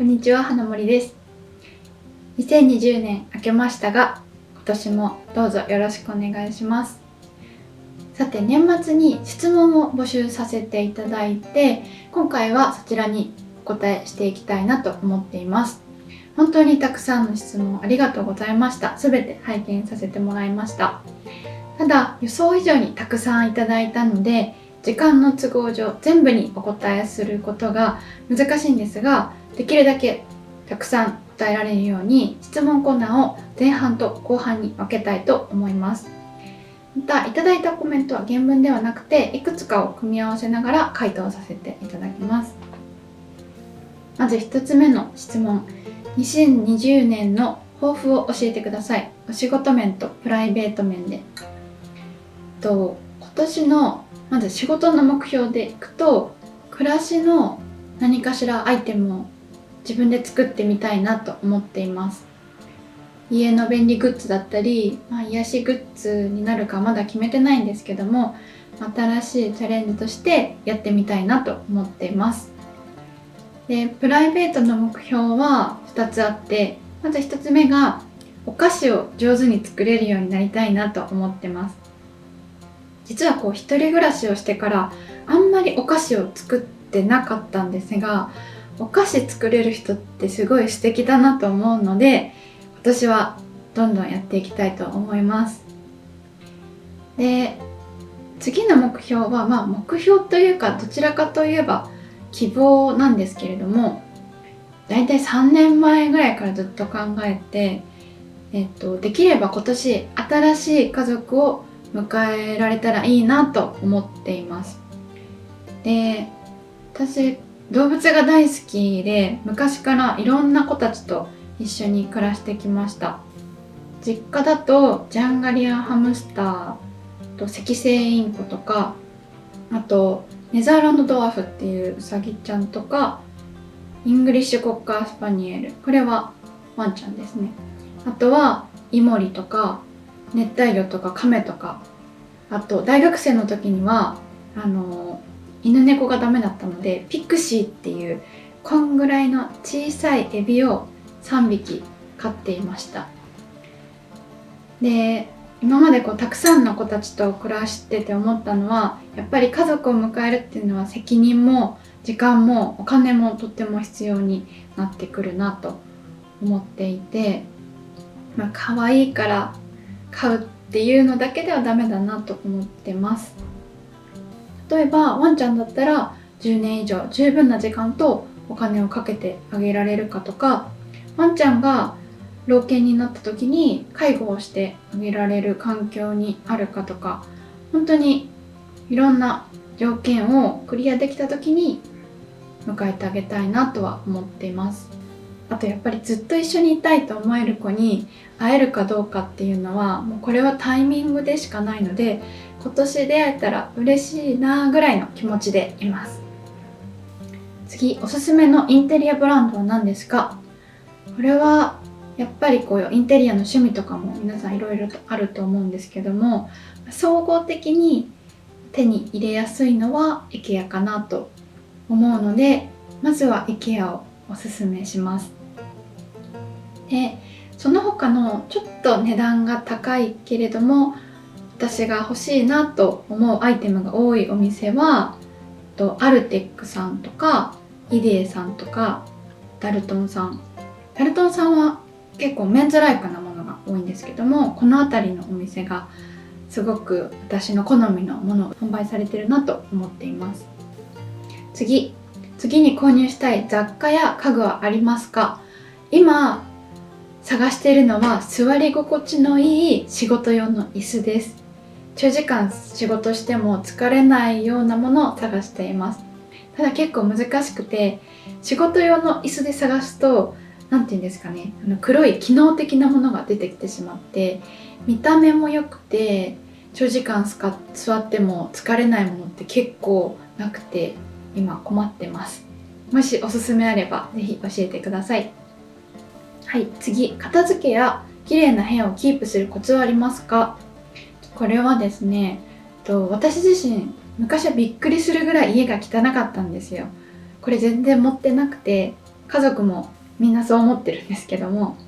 こんにちは、花森です。2020年明けましたが、今年もどうぞよろしくお願いします。さて、年末に質問を募集させていただいて、今回はそちらにお答えしていきたいなと思っています。本当にたくさんの質問ありがとうございました。すべて拝見させてもらいました。ただ、予想以上にたくさんいただいたので、時間の都合上全部にお答えすることが難しいんですが、できるだけたくさん答えられるように質問コーナーを前半と後半に分けたいと思います。また、いただいたコメントは原文ではなくていくつかを組み合わせながら回答させていただきます。まず1つ目の質問、2020年の抱負を教えてください。お仕事面とプライベート面で。今年のまず仕事の目標でいくと、暮らしの何かしらアイテムを自分で作ってみたいなと思っています。家の便利グッズだったり、癒しグッズになるかまだ決めてないんですけども、新しいチャレンジとしてやってみたいなと思っています。で、プライベートの目標は2つあって、まず1つ目がお菓子を上手に作れるようになりたいなと思ってます。実は一人暮らしをしてからあんまりお菓子を作ってなかったんですが、お菓子作れる人ってすごい素敵だなと思うので、今年はどんどんやっていきたいと思います。で、次の目標は目標というかどちらかといえば希望なんですけれども、だいたい3年前ぐらいからずっと考えて、できれば今年新しい家族を迎えられたらいいなと思っています。で、私動物が大好きで、昔からいろんな子たちと一緒に暮らしてきました。実家だとジャンガリアンハムスターと赤星インコとか、あとネザーランドドワーフっていうウサギちゃんとか、イングリッシュコッカースパニエル、これはワンちゃんですね。あとはイモリとか熱帯魚とかカメとか、あと大学生の時には犬猫がダメだったのでピクシーっていうこんぐらいの小さいエビを3匹飼っていました。で、今までたくさんの子たちと暮らしてて思ったのは、やっぱり家族を迎えるっていうのは責任も時間もお金もとっても必要になってくるなと思っていて、可愛いから飼うっていうのだけではダメだなと思ってます。例えばワンちゃんだったら10年以上十分な時間とお金をかけてあげられるかとか、ワンちゃんが老犬になった時に介護をしてあげられる環境にあるかとか、本当にいろんな条件をクリアできた時に迎えてあげたいなとは思っています。あとやっぱりずっと一緒にいたいと思える子に会えるかどうかっていうのは、もうこれはタイミングでしかないので、今年出会えたら嬉しいなぐらいの気持ちでいます。次、おすすめのインテリアブランドは何ですか？これはやっぱりインテリアの趣味とかも皆さんいろいろとあると思うんですけども、総合的に手に入れやすいのは IKEA かなと思うので、まずは IKEA をおすすめします。で、その他のちょっと値段が高いけれども私が欲しいなと思うアイテムが多いお店はアルテックさんとかイデーさんとかダルトンさんは結構メンズライクなものが多いんですけども、この辺りのお店がすごく私の好みのものを販売されてるなと思っています。次に購入したい雑貨や家具はありますか？今探しているのは座り心地のいい仕事用の椅子です。長時間仕事しても疲れないようなものを探しています。ただ結構難しくて、仕事用の椅子で探すとなんていうんですかね、黒い機能的なものが出てきてしまって、見た目も良くて長時間座っても疲れないものって結構なくて、今困ってます。もしおすすめあればぜひ教えてください。はい、次、片付けや綺麗な部屋をキープするコツはありますか？これはですね、私自身昔はびっくりするぐらい家が汚かったんですよ。これ全然持ってなくて、家族もみんなそう思ってるんですけども、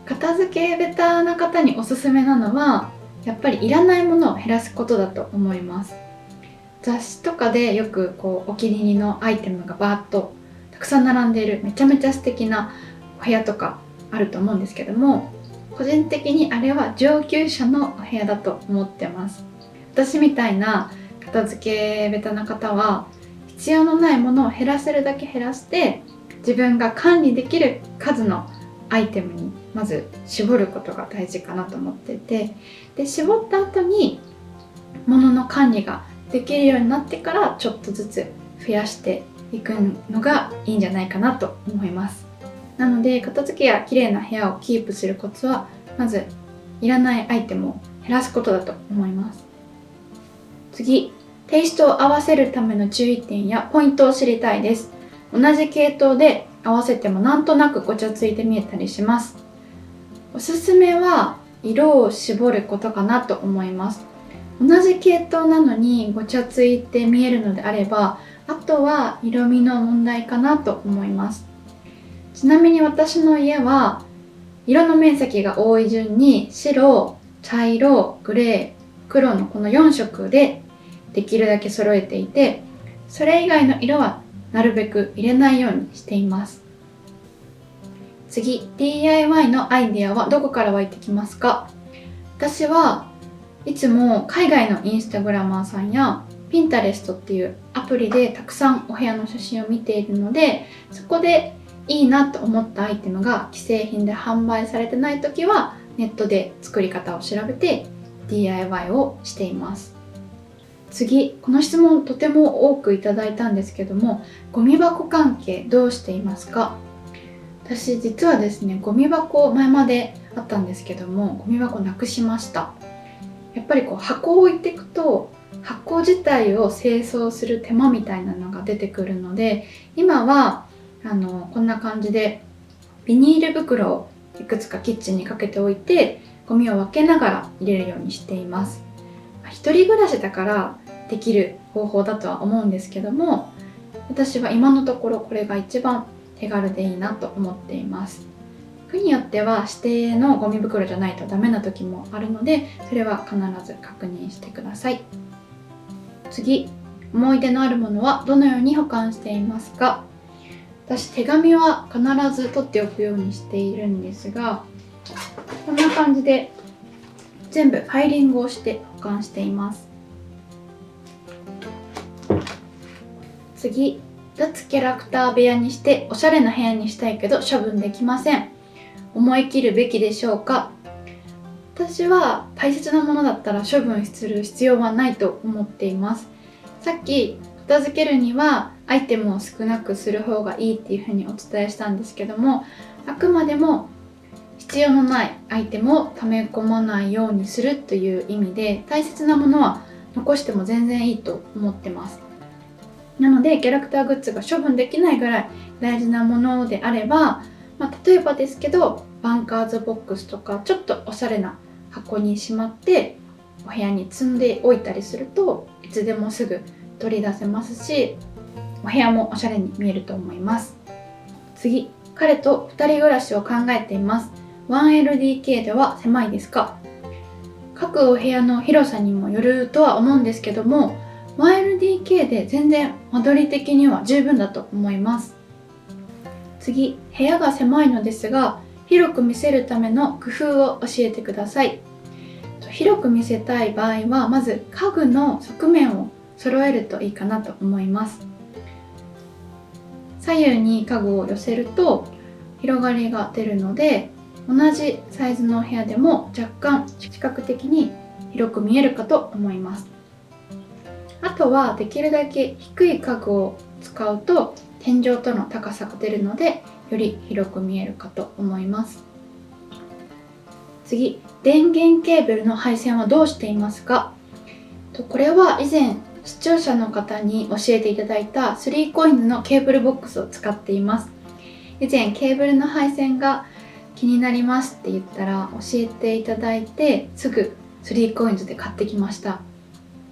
片付けベタな方におすすめなのはやっぱりいらないものを減らすことだと思います。雑誌とかでよくお気に入りのアイテムがバーッとたくさん並んでいるめちゃめちゃ素敵なお部屋とかあると思うんですけども、個人的にあれは上級者のお部屋だと思ってます。私みたいな片付けベタな方は必要のないものを減らせるだけ減らして自分が管理できる数のアイテムにまず絞ることが大事かなと思ってて、で絞った後に物の管理ができるようになってからちょっとずつ増やしていくのがいいんじゃないかなと思います。なので片付けや綺麗な部屋をキープするコツはまずいらないアイテムを減らすことだと思います。次、テイストを合わせるための注意点やポイントを知りたいです。同じ系統で合わせてもなんとなくごちゃついて見えたりします。おすすめは色を絞ることかなと思います。同じ系統なのにごちゃついて見えるのであれば、あとは色味の問題かなと思います。ちなみに私の家は色の面積が多い順に白、茶色、グレー、黒のこの4色でできるだけ揃えていて、それ以外の色はなるべく入れないようにしています。次、DIY のアイデアはどこから湧いてきますか？私はいつも海外のインスタグラマーさんや Pinterest っていうアプリでたくさんお部屋の写真を見ているので、そこでいいなと思ったアイテムが既製品で販売されてない時はネットで作り方を調べて DIY をしています。次、この質問とても多くいただいたんですけども、ゴミ箱関係どうしていますか？私実はですね、ゴミ箱前まであったんですけども、ゴミ箱なくしました。やっぱり箱を置いていくと箱自体を清掃する手間みたいなのが出てくるので、今はこんな感じでビニール袋をいくつかキッチンにかけておいてゴミを分けながら入れるようにしています。一人暮らしだからできる方法だとは思うんですけども、私は今のところこれが一番手軽でいいなと思っています。区によっては指定のゴミ袋じゃないとダメな時もあるので、それは必ず確認してください。次、思い出のあるものはどのように保管していますか？私手紙は必ず取っておくようにしているんですが、こんな感じで全部ファイリングをして保管しています。次、脱キャラクター部屋にしておしゃれな部屋にしたいけど処分できません。思い切るべきでしょうか？私は大切なものだったら処分する必要はないと思っています。さっき片付けるにはアイテムを少なくする方がいいっていうふうにお伝えしたんですけども、あくまでも必要のないアイテムを溜め込まないようにするという意味で、大切なものは残しても全然いいと思ってます。なのでキャラクターグッズが処分できないぐらい大事なものであれば、例えばですけどバンカーズボックスとかちょっとおしゃれな箱にしまってお部屋に積んでおいたりするといつでもすぐ取り出せますし、お部屋もおしゃれに見えると思います。次、彼と2人暮らしを考えています。 1LDK では狭いですか？各お部屋の広さにもよるとは思うんですけども、 1LDK で全然間取り的には十分だと思います。次、部屋が狭いのですが広く見せるための工夫を教えてください。広く見せたい場合はまず家具の側面を揃えるといいかなと思います。左右に家具を寄せると広がりが出るので、同じサイズの部屋でも若干視覚的に広く見えるかと思います。あとはできるだけ低い家具を使うと天井との高さが出るのでより広く見えるかと思います。次、電源ケーブルの配線はどうしていますか？これは以前視聴者の方に教えていただいた 3COINS のケーブルボックスを使っています。以前ケーブルの配線が気になりますって言ったら教えていただいてすぐ 3COINS で買ってきました。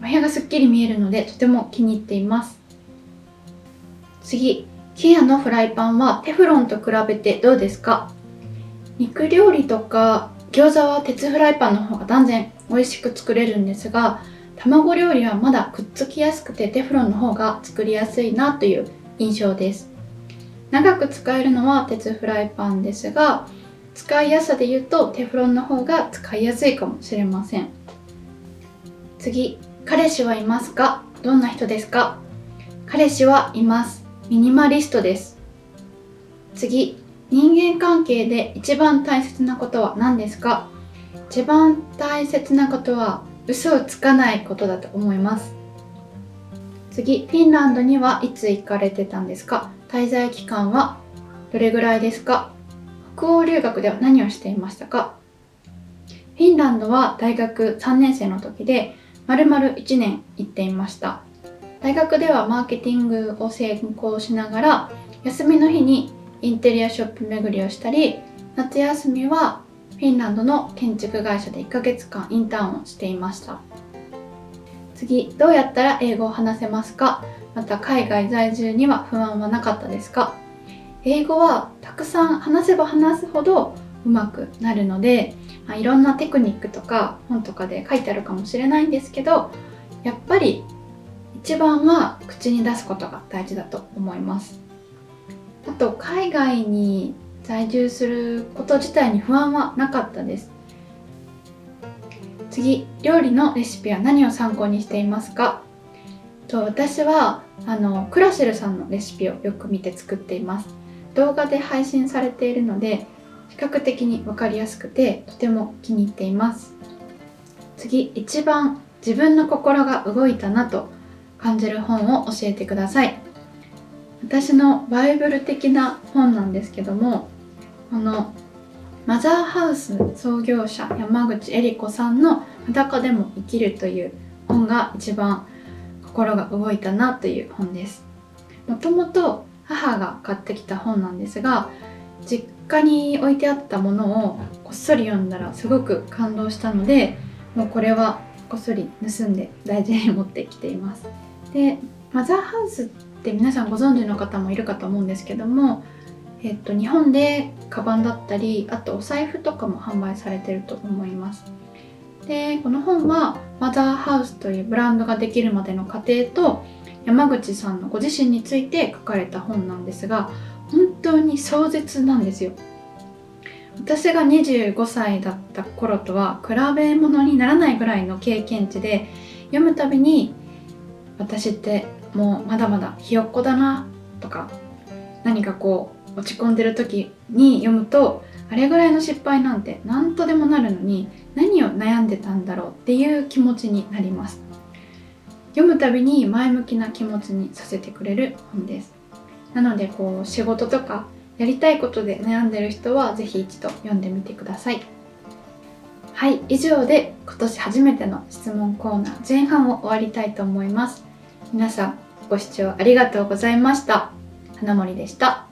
お部屋がすっきり見えるのでとても気に入っています。次、キアのフライパンはテフロンと比べてどうですか？肉料理とか餃子は鉄フライパンの方が断然美味しく作れるんですが、卵料理はまだくっつきやすくてテフロンの方が作りやすいなという印象です。長く使えるのは鉄フライパンですが、使いやすさで言うとテフロンの方が使いやすいかもしれません。次、彼氏はいますか？どんな人ですか？彼氏はいます。ミニマリストです。次、人間関係で一番大切なことは何ですか？一番大切なことは嘘をつかないことだと思います。次、フィンランドにはいつ行かれてたんですか？滞在期間はどれぐらいですか？北欧留学では何をしていましたか？フィンランドは大学3年生の時で丸々1年行っていました。大学ではマーケティングを専攻しながら、休みの日にインテリアショップ巡りをしたり、夏休みはフィンランドの建築会社で1ヶ月間インターンをしていました。次、どうやったら英語を話せますか？また海外在住には不安はなかったですか？英語はたくさん話せば話すほど上手くなるので、いろんなテクニックとか本とかで書いてあるかもしれないんですけど、やっぱり一番は口に出すことが大事だと思います。あと、海外に在住すること自体に不安はなかったです。次、料理のレシピは何を参考にしていますか？私はクラシルさんのレシピをよく見て作っています。動画で配信されているので比較的に分かりやすくてとても気に入っています。次、一番自分の心が動いたなと感じる本を教えてください。私のバイブル的な本なんですけども、このマザーハウス創業者山口恵理子さんの裸でも生きるという本が一番心が動いたなという本です。もともと母が買ってきた本なんですが、実家に置いてあったものをこっそり読んだらすごく感動したので、もうこれはこっそり盗んで大事に持ってきています。で、マザーハウスって皆さんご存知の方もいるかと思うんですけども、日本でカバンだったり、あとお財布とかも販売されていると思います。で、この本はマザーハウスというブランドができるまでの過程と山口さんのご自身について書かれた本なんですが、本当に壮絶なんですよ。私が25歳だった頃とは比べ物にならないぐらいの経験値で、読むたびに私ってもうまだまだひよっこだなとか、何か落ち込んでる時に読むと、あれぐらいの失敗なんて何とでもなるのに何を悩んでたんだろうっていう気持ちになります。読むたびに前向きな気持ちにさせてくれる本です。なので仕事とかやりたいことで悩んでる人はぜひ一度読んでみてください。はい、以上で今年初めての質問コーナー前半を終わりたいと思います。皆さんご視聴ありがとうございました。花森でした。